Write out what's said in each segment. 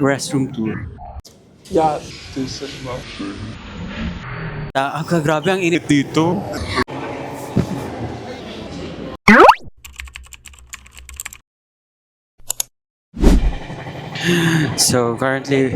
restroom tour. Yeah, this is not. Ang grabe ang init dito. So currently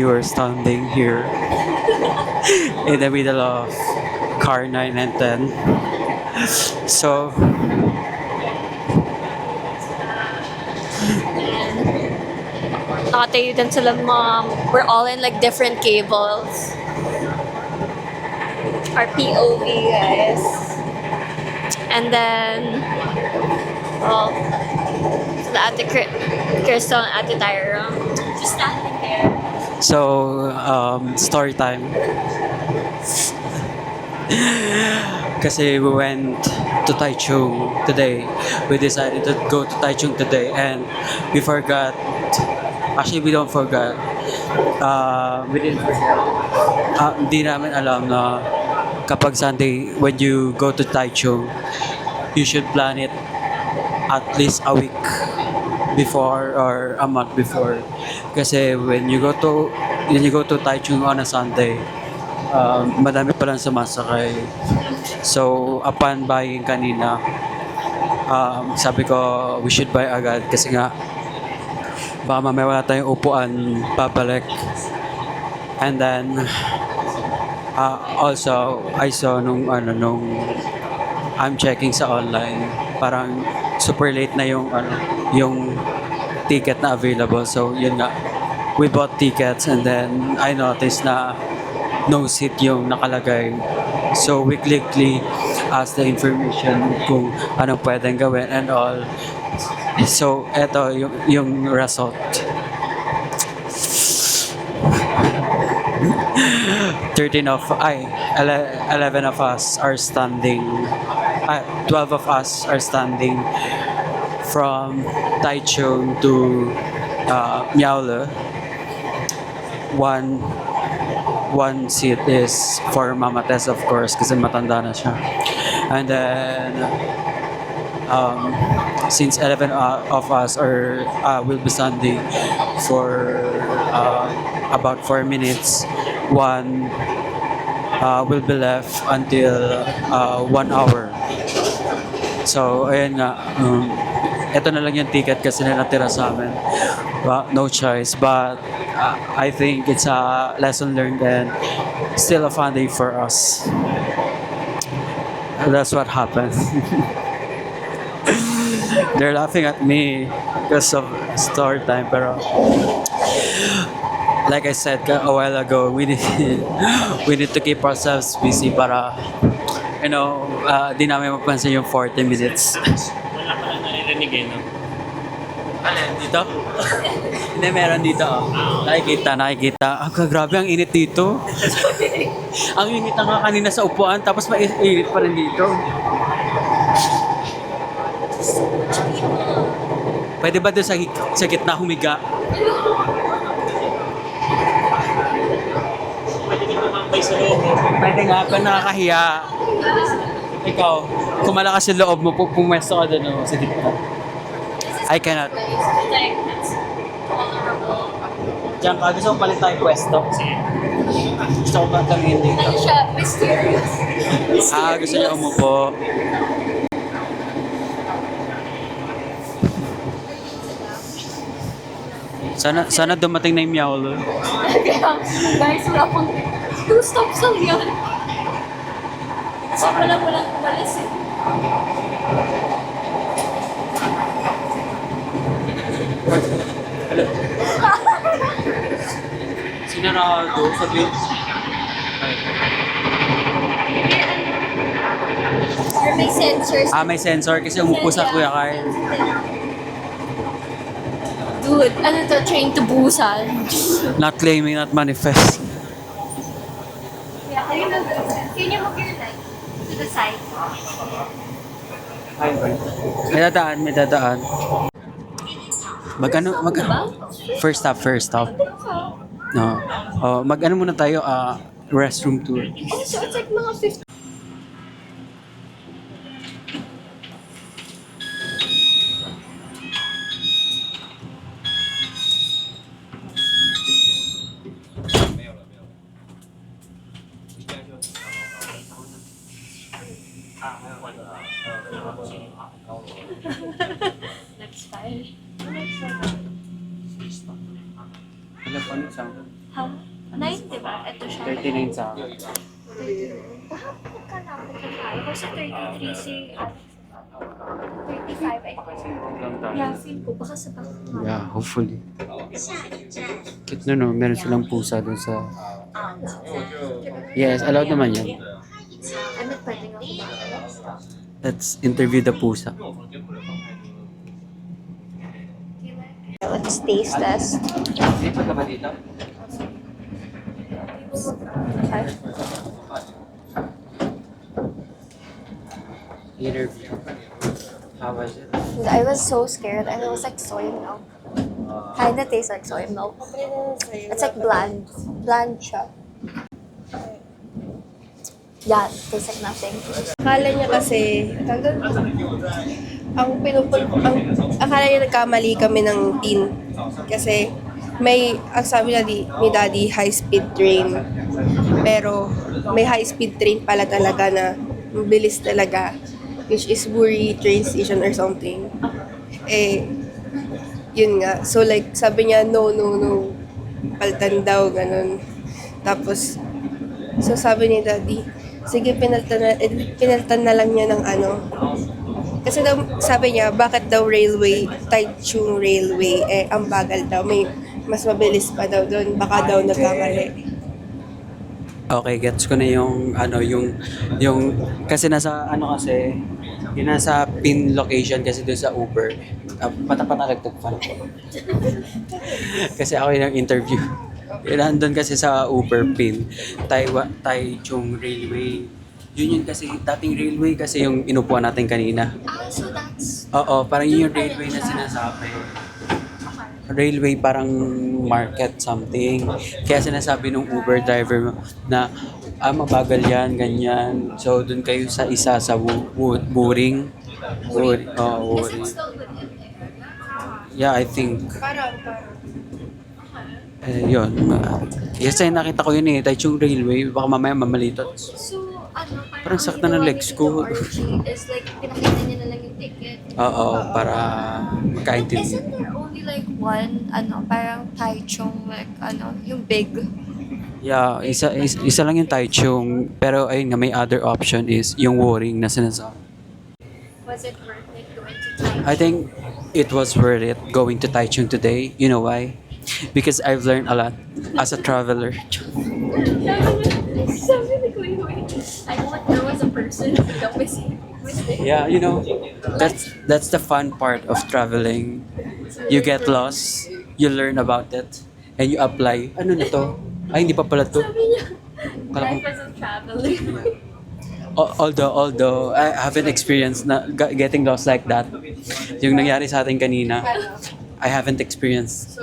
we're standing here in the middle of car 9 and 10. So Nakatayo din sila mom. We're all in like different cables. Our POV guys. And then well the Ate Crystal and Ate Tyra just standing there. So, story time. Kasi we went to Taichung today. We decided to go to Taichung today and we forgot. Actually, we don't forget. We didn't forget. Hindi namin alam na kapag Sunday, when you go to Taichung, you should plan it at least a week before or a month before. Kasi when you go to Taichung on a Sunday, madami palang sumasakay. So upon buying kanina, sabi ko we should buy agad kasi nga baka mamaya wala tayong upuan pabalik. And then also I saw nung I'm checking sa online, parang super late na yung ticket na available. So yun nga, we bought tickets and then I noticed na no seat yung nakalagay. So we quickly asked the information kung anong pwedeng gawin and all. So eto yung result. 11 of us are standing. 12 of us are standing from Taichung to Miaole. One seat is for Mama Tess, of course, kasi matanda na siya. And then, since 11 of us will be standing for about 4 minutes, one will be left until 1 hour. So, ayun nga, ito na lang yung ticket kasi na natira sa amin. Well, no choice, but I think it's a lesson learned and still a fun day for us. That's what happened. They're laughing at me because of story time, pero like I said a while ago, we need to keep ourselves busy para di namin mapansin yung 40 minutes. Wala ka lang naririnig eh, no? Alin, dito? Hindi, meron dito. Nakikita. Ang grabe ang init dito. Ang init na nga kanina sa upuan, tapos mainit pa rin dito. Pwede ba doon sa gitna humiga? Pwede ka tumambay sa loob. Pwede nga, pero nakakahiya. Ikaw, kung malakas yung loob mo, pumwesto ka doon sa gitna. I cannot. Diyan ka, gusto mo palit tayo pwesto? Gusto ko ba tumingin dito? Ano siya? Mysterious. Gusto niya umupo. Sana dumating na yung Miaolo. Guys, wala pang 2 stops lang yun. So, walang umalis eh. Hello. Sinarado sa gate. Or may sensors. May sensor kasi umupo sa Kuya Kyle. Dude, ano to? Train to Busan. Not claiming, not manifest. Yeah, can you move your leg to the side? May dadaan. First stop. No. Mag-ano muna tayo, restroom tour. Oh, so it's like mga 50. It's fine. Ilan pa sa akin? Ha? 9, di ba? Ito siya. 39 sa akin. 39. Baka magkalapit na tayo. Kasi 33 si Alex. 35, I think. Yeah, feel ko. Baka sa back. Yeah, hopefully. Cute na no, meron silang pusa dun sa... Yes, allowed naman yan. Ano, pwede nga kumakas? Let's interview the pusa. Let's taste test. Lipat ka ba dito? Okay. Interview. How was it? I was so scared and it was like soy milk. Kinda tastes like soy milk. It's like bland. Bland siya. Yeah, tastes like nothing. Akala niya kasi, akala niya nagkamali kami ng tin. Kasi ang sabi ni Daddy, high-speed train. Pero may high-speed train pala talaga na mabilis talaga. Which is Buri train station or something. Yun nga. So like, sabi niya, no. Paltan daw, ganun. Tapos, so sabi ni Daddy, sige, pinaltan na lang niya ng ano. Kasi daw, sabi niya, bakit daw railway, Taichung Railway, ang bagal daw. May mas mabilis pa daw doon. Baka daw nagkamali. Okay, gets ko na yung kasi nasa yung nasa pin location kasi doon sa Uber. Patapatalagtag pa. Kasi ako yung interview. Nandun kasi sa Uber pin, Taichung Railway. Yun kasi, dating railway kasi yung inupuan natin kanina. So that's... Oo, parang yun yung railway na sinasabi. Railway parang market something. Kaya sinasabi nung Uber driver na mabagal yan, ganyan. So doon kayo sa isa sa Wuring. Wuring. Oh, Is it Wuring. still within there? Yeah, I think. Parang. Yun. Yes, ay nakita ko yun Taichung Railway. Baka mamaya mamalitot. So, ano, Parang sakit na ng legs ko. Is like, pinakita niya na lang yung ticket. Oo, para But magkaintindi. isn't there only like one, parang Taichung, like, yung big? Yeah, isa lang yung Taichung. Pero ayun nga, may other option is yung Wuring na sinasabi. Was it worth it going to Taichung? I think it was worth it going to Taichung today. You know why? Because I've learned a lot as a traveler. Sabi ni Kuya, I thought there was a person that was Yeah, you know, that's the fun part of traveling. You get lost, you learn about it, and you apply. Ano na to? Ay, hindi pa pala to. Sabi niya, Kala ko- life as a traveler. Although I haven't experienced na getting lost like that. Yung nangyari sa atin kanina, I haven't experienced.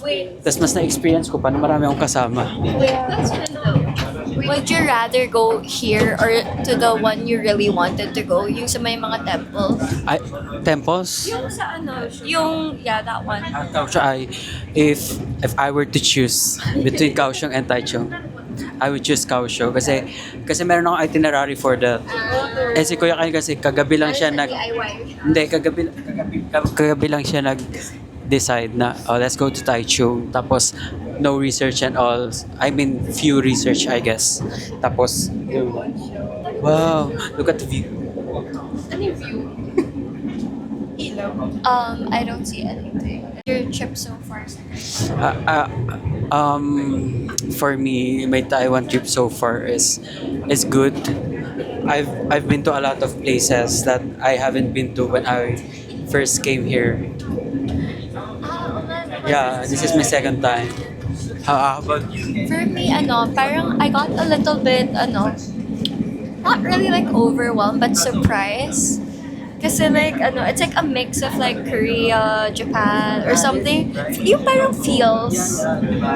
Wait, Tapos mas na-experience ko pa na marami akong kasama. that's fun though. Would you rather go here or to the one you really wanted to go? Yung sa may mga temple? Temples? Yung sa that one. Kaohsiung, if I were to choose between Kaohsiung and Taichung, I would choose Kaohsiung kasi meron akong itinerary for that. Si Kuya Kyle kasi kagabi lang siya kagabi lang siya decide na let's go to Taichung, tapos no research and all, I mean few research I guess, tapos wow, look at the view. Ano view? I don't see anything. Your trip so far? For me, my Taiwan trip so far is good. I've been to a lot of places that I haven't been to when I first came here. Yeah, this is my second time. How about you? For me, parang I got a little bit, not really like overwhelmed, but surprised. Kasi like, it's like a mix of like Korea, Japan, or something. Yung parang feels.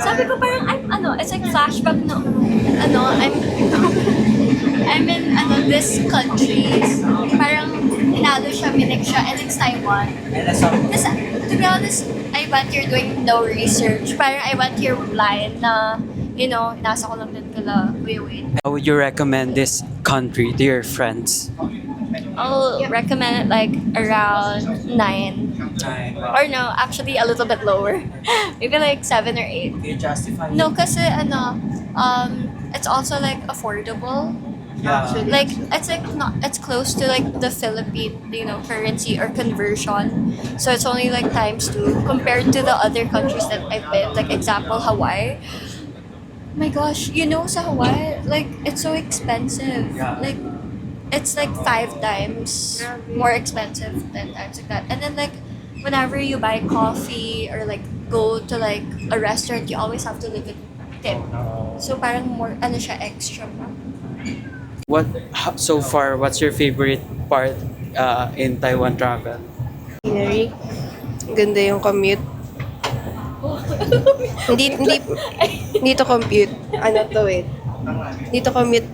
Sabi ko parang, it's like flashback no, I'm in, this country. Parang, inalo siya, minix siya, and it's Taiwan. Tapos, to be honest, I went here doing no research. Parang I went here blind na, nasa ko lang din kala Kuya Wade. How would you recommend this country to your friends? I'll recommend it like around 9. Or no, actually a little bit lower. Maybe like 7 or 8. Can you justify No, kasi it's also like affordable. Yeah. Like it's like not it's close to like the Philippine currency or conversion, so it's only like times 2 compared to the other countries that I've been, like example Hawaii. My gosh, sa Hawaii, like it's so expensive. Yeah. Like it's like 5 times more expensive, 10 times like that. And then like whenever you buy coffee or like go to like a restaurant, you always have to leave a tip. So parang more siya extra pa. So far, what's your favorite part in Taiwan travel? Scenery. Ganda yung commute. hindi to compute. Ano to eh. Dito commute,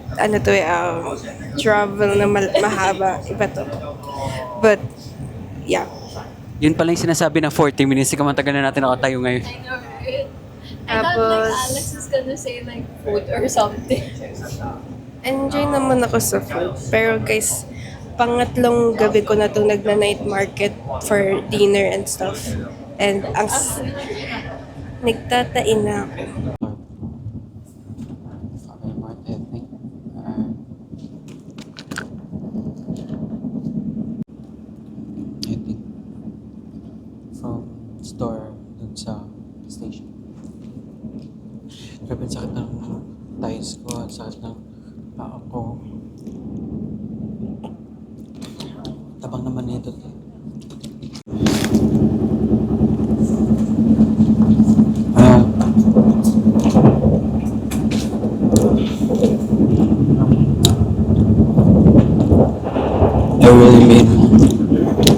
travel na mahaba. Iba to. But, yeah. Yun pala yung sinasabi na 40 minutes. Ikaw man tagal na natin nakatayo ngayon. I know, right? I thought like Tapos- Alex is gonna say like food or something. Enjoy naman ako sa food. Pero guys, pangatlong gabi ko na itong nagna-night market for dinner and stuff. And nagtatain na ako. I think from store dun sa station. Grabe, ang sakit ng thighs ko, ang sakit ng paa ko. Tabang naman nito.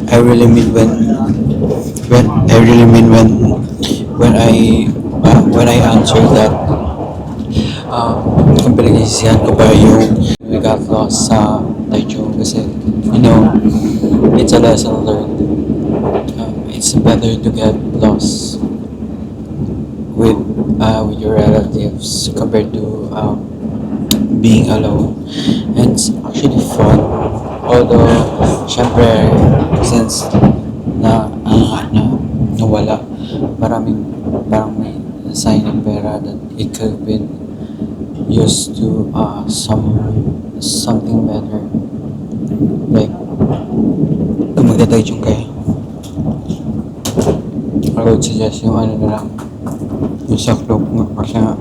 I really mean when I answer that kung pinagsisihan ko ba yung we got lost sa Taichung kasi it's a lesson learned. It's better to get lost with your relatives compared to being alone, and it's actually fun. Although, syempre, since nawala, parang may sign ng pera that it could have been used to something better. Like, kung magdadaychong kayo, I would suggest yung na lang, yung sa club nga, kasi nga,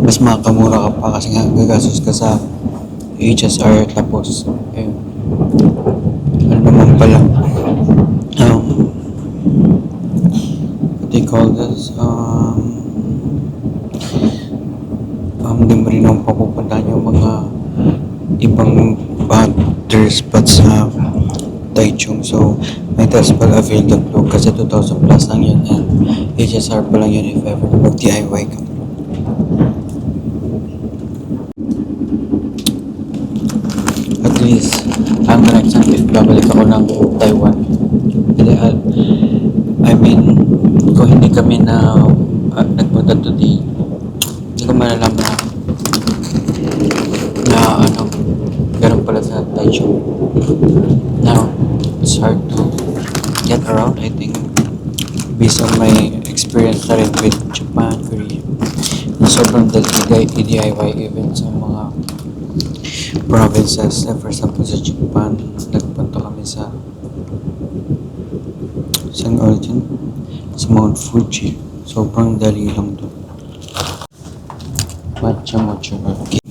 mas makakamura ka pa kasi nga gagastos ka sa HSR tapos ano naman pala what they call this hindi mo rin ang papupuntahan yung mga ibang other spots sa Taichung, so might as well avail the club kasi 2,000 plus lang yun and HSR pa lang yun if ever mag DIY ka. At least, ang next time if babalik ako ng Taiwan, I mean, kung hindi kami na nagpunta today, hindi ko malalaman na ganun pala sa Taichung. Now, it's hard to get around, I think, based on my experience na rin with Japan, Korea. Na sobrang DIY even sa mga provinces. For example, sa Japan, nagpunta kami sa saan origin? Sa Mount Fuji. Sobrang dali lang doon. Matcha mocha. Okay.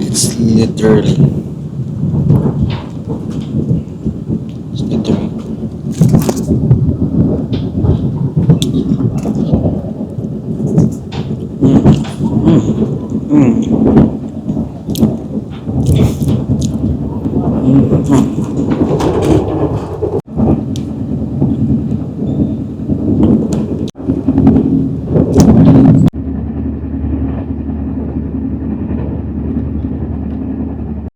It's literally